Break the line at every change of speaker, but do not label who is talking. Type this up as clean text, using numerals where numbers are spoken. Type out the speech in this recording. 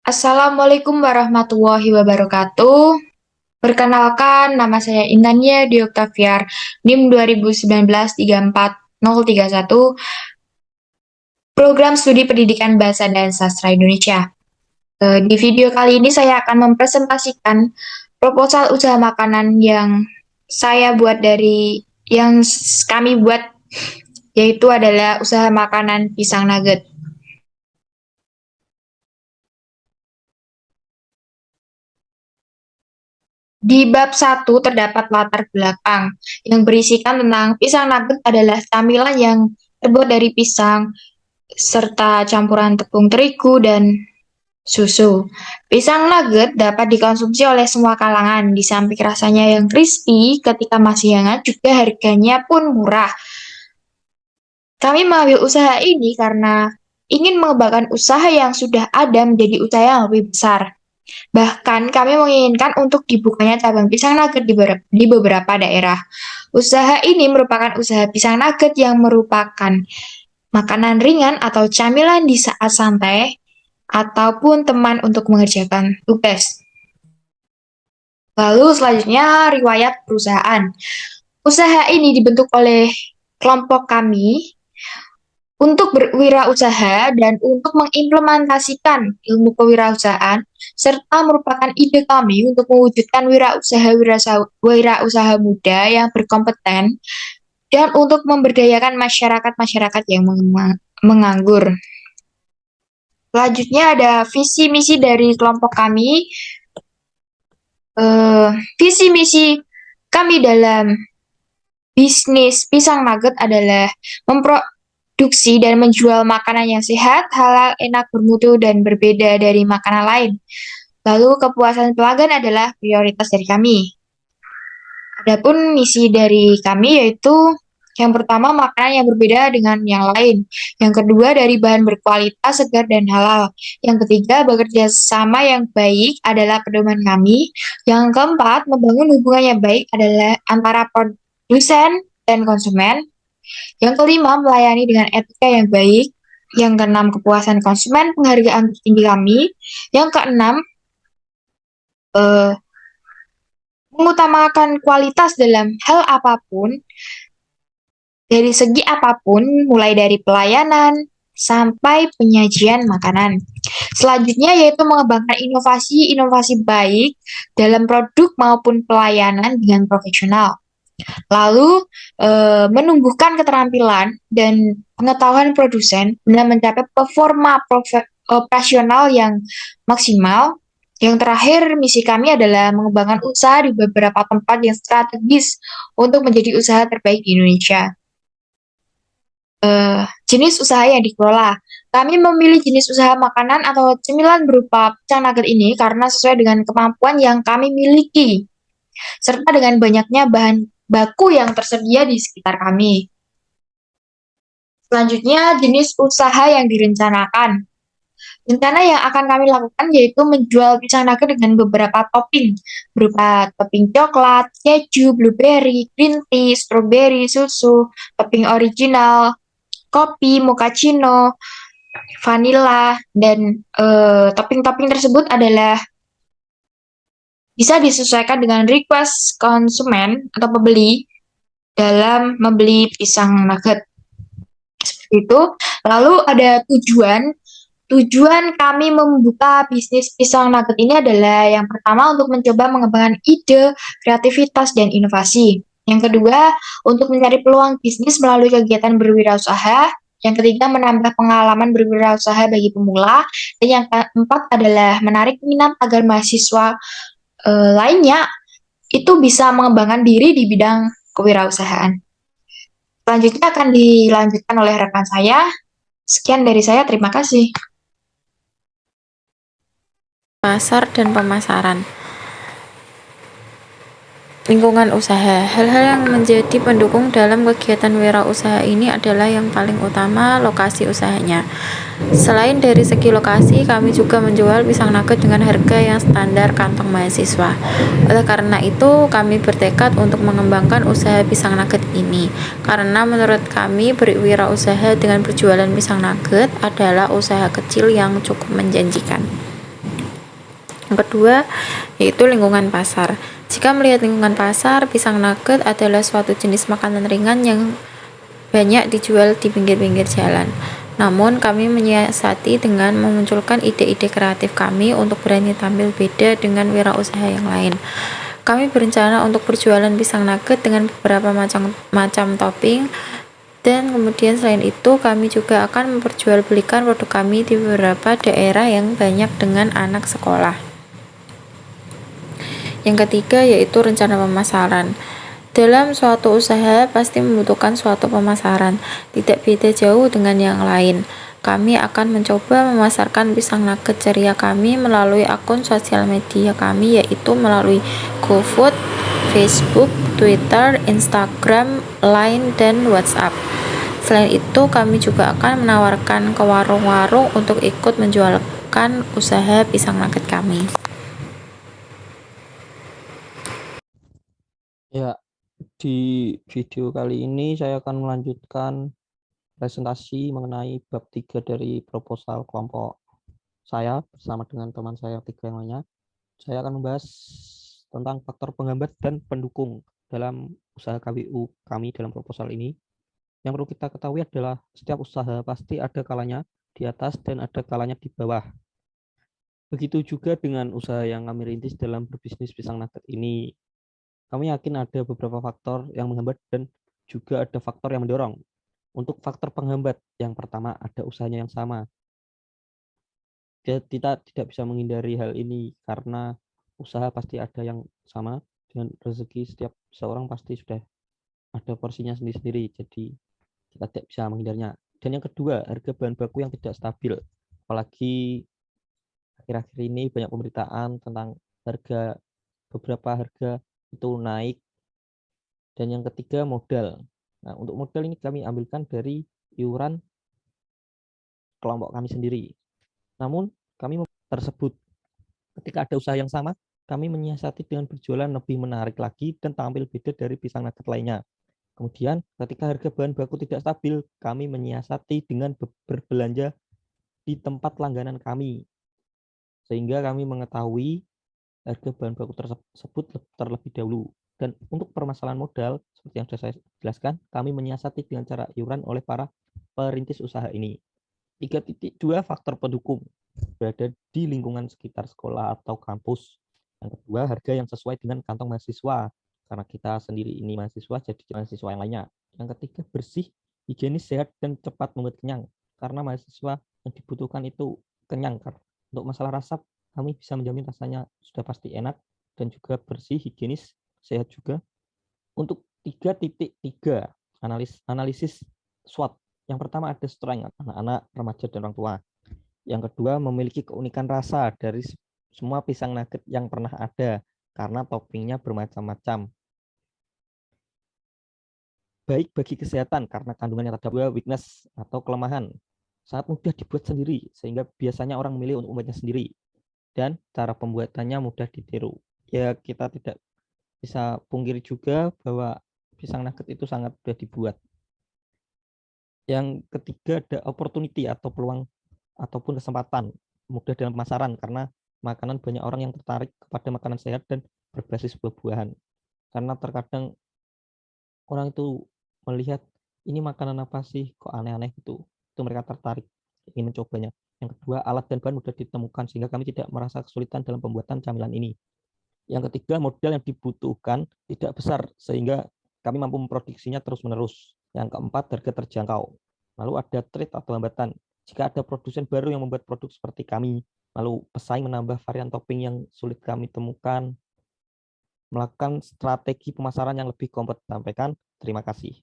Assalamualaikum warahmatullahi wabarakatuh. Perkenalkan, nama saya Inania Dwi Oktaviar, NIM 2019 34031, Program Studi Pendidikan Bahasa dan Sastra Indonesia. Di video kali ini saya akan mempresentasikan proposal usaha makanan yang kami buat, yaitu adalah usaha makanan pisang nugget. Di bab 1 terdapat latar belakang yang berisikan tentang pisang nugget adalah camilan yang terbuat dari pisang serta campuran tepung terigu dan susu. Pisang nugget dapat dikonsumsi oleh semua kalangan, di samping rasanya yang crispy ketika masih hangat, juga harganya pun murah. Kami mengambil usaha ini karena ingin mengembangkan usaha yang sudah ada menjadi usaha yang lebih besar. Bahkan kami menginginkan untuk dibukanya cabang pisang nugget di beberapa daerah. Usaha ini merupakan usaha pisang nugget yang merupakan makanan ringan atau camilan di saat santai ataupun teman untuk mengerjakan tugas. Lalu selanjutnya riwayat perusahaan. Usaha ini dibentuk oleh kelompok kami untuk berwirausaha dan untuk mengimplementasikan ilmu kewirausahaan, serta merupakan ide kami untuk mewujudkan wirausaha muda yang berkompeten dan untuk memberdayakan masyarakat-masyarakat yang menganggur. Selanjutnya ada visi misi dari kelompok kami. Visi misi kami dalam bisnis pisang nugget adalah memproduksi dan menjual makanan yang sehat, halal, enak, bermutu, dan berbeda dari makanan lain. Lalu kepuasan pelanggan adalah prioritas dari kami. Adapun misi dari kami yaitu yang pertama, makanan yang berbeda dengan yang lain. Yang kedua, dari bahan berkualitas, segar, dan halal. Yang ketiga, bekerja sama yang baik adalah pedoman kami. Yang keempat, membangun hubungan yang baik adalah antara produsen dan konsumen. Yang kelima, melayani dengan etika yang baik. Yang keenam, kepuasan konsumen, penghargaan tertinggi kami. Yang keenam, mengutamakan kualitas dalam hal apapun, dari segi apapun, mulai dari pelayanan sampai penyajian makanan. Selanjutnya yaitu mengembangkan inovasi baik dalam produk maupun pelayanan dengan profesional. Lalu menumbuhkan keterampilan dan pengetahuan produsen guna mencapai performa operasional yang maksimal. Yang terakhir, misi kami adalah mengembangkan usaha di beberapa tempat yang strategis untuk menjadi usaha terbaik di Indonesia. Jenis usaha yang dikelola. Kami memilih jenis usaha makanan atau cemilan berupa pisang nugget ini karena sesuai dengan kemampuan yang kami miliki, serta dengan banyaknya bahan baku yang tersedia di sekitar kami. Selanjutnya, jenis usaha yang direncanakan. Rencana yang akan kami lakukan yaitu menjual pisang nugget dengan beberapa topping, berupa topping coklat, keju, blueberry, green tea, strawberry, susu, topping original, kopi, mochaccino, vanilla, dan topping-topping tersebut adalah bisa disesuaikan dengan request konsumen atau pembeli dalam membeli pisang nugget. Seperti itu. Lalu ada tujuan. Tujuan kami membuka bisnis pisang nugget ini adalah yang pertama untuk mencoba mengembangkan ide, kreativitas, dan inovasi. Yang kedua, untuk mencari peluang bisnis melalui kegiatan berwirausaha. Yang ketiga, menambah pengalaman berwirausaha bagi pemula. Dan yang keempat adalah menarik minat agar mahasiswa lainnya itu bisa mengembangkan diri di bidang kewirausahaan. Selanjutnya akan dilanjutkan oleh rekan saya. Sekian dari saya, terima kasih.
Pasar dan pemasaran. Lingkungan usaha. Hal-hal yang menjadi pendukung dalam kegiatan wirausaha ini adalah yang paling utama lokasi usahanya. Selain dari segi lokasi, kami juga menjual pisang nugget dengan harga yang standar kantong mahasiswa. Oleh karena itu, kami bertekad untuk mengembangkan usaha pisang nugget ini. Karena menurut kami, berwirausaha dengan berjualan pisang nugget adalah usaha kecil yang cukup menjanjikan. Yang kedua, yaitu lingkungan pasar. Jika melihat lingkungan pasar, pisang nugget adalah suatu jenis makanan ringan yang banyak dijual di pinggir-pinggir jalan. Namun, kami menyiasati dengan memunculkan ide-ide kreatif kami untuk berani tampil beda dengan wirausaha yang lain. Kami berencana untuk berjualan pisang nugget dengan beberapa macam topping, dan kemudian selain itu kami juga akan memperjualbelikan produk kami di beberapa daerah yang banyak dengan anak sekolah. Yang ketiga yaitu rencana pemasaran. Dalam suatu usaha pasti membutuhkan suatu pemasaran, tidak beda jauh dengan yang lain. Kami akan mencoba memasarkan pisang nugget ceria kami melalui akun sosial media kami, yaitu melalui GoFood, Facebook, Twitter, Instagram, Line, dan WhatsApp. Selain itu, kami juga akan menawarkan ke warung-warung untuk ikut menjualkan usaha pisang nugget kami.
Ya, di video kali ini saya akan melanjutkan presentasi mengenai bab 3 dari proposal kelompok saya bersama dengan teman saya tiga yang lainnya. Saya akan membahas tentang faktor penghambat dan pendukung dalam usaha KWU kami dalam proposal ini. Yang perlu kita ketahui adalah setiap usaha pasti ada kalanya di atas dan ada kalanya di bawah. Begitu juga dengan usaha yang kami rintis dalam berbisnis pisang nugget ini. Kami yakin ada beberapa faktor yang menghambat dan juga ada faktor yang mendorong. Untuk faktor penghambat, yang pertama ada usahanya yang sama. Kita tidak bisa menghindari hal ini karena usaha pasti ada yang sama dan rezeki setiap seorang pasti sudah ada porsinya sendiri-sendiri. Jadi kita tidak bisa menghindarinya. Dan yang kedua, harga bahan baku yang tidak stabil. Apalagi akhir-akhir ini banyak pemberitaan tentang beberapa harga itu naik. Dan yang ketiga, modal. Nah, untuk modal ini kami ambilkan dari iuran kelompok kami sendiri. Namun, kami tersebut ketika ada usaha yang sama, kami menyiasati dengan berjualan lebih menarik lagi dan tampil beda dari pisang nugget lainnya. Kemudian, ketika harga bahan baku tidak stabil, kami menyiasati dengan berbelanja di tempat langganan kami. Sehingga kami mengetahui harga bahan baku tersebut terlebih dahulu. Dan untuk permasalahan modal, seperti yang sudah saya jelaskan, kami menyiasati dengan cara iuran oleh para perintis usaha ini. 3.2 faktor pendukung berada di lingkungan sekitar sekolah atau kampus. Yang kedua, harga yang sesuai dengan kantong mahasiswa. Karena kita sendiri ini mahasiswa, jadi mahasiswa yang lainnya. Yang ketiga, bersih, higienis, sehat, dan cepat membuat kenyang. Karena mahasiswa yang dibutuhkan itu kenyang. Untuk masalah rasa, kami bisa menjamin rasanya sudah pasti enak dan juga bersih, higienis, sehat juga. Untuk 3.3 analisis SWOT. Yang pertama ada strength anak-anak, remaja, dan orang tua. Yang kedua memiliki keunikan rasa dari semua pisang nugget yang pernah ada karena toppingnya bermacam-macam. Baik bagi kesehatan karena kandungannya terdapat weakness atau kelemahan. Sangat mudah dibuat sendiri sehingga biasanya orang memilih untuk membuatnya sendiri. Dan cara pembuatannya mudah ditiru. Ya kita tidak bisa pungkiri juga bahwa pisang nugget itu sangat mudah dibuat. Yang ketiga ada opportunity atau peluang ataupun kesempatan mudah dalam pemasaran karena makanan banyak orang yang tertarik kepada makanan sehat dan berbasis buah-buahan. Karena terkadang orang itu melihat ini makanan apa sih kok aneh-aneh gitu. Itu mereka tertarik ingin mencobanya. Yang kedua, alat dan bahan mudah ditemukan sehingga kami tidak merasa kesulitan dalam pembuatan camilan ini. Yang ketiga, modal yang dibutuhkan tidak besar sehingga kami mampu memproduksinya terus-menerus. Yang keempat, harga terjangkau. Lalu ada trade atau hambatan. Jika ada produsen baru yang membuat produk seperti kami, lalu pesaing menambah varian topping yang sulit kami temukan, melakukan strategi pemasaran yang lebih kompeten. Sampaikan, terima kasih.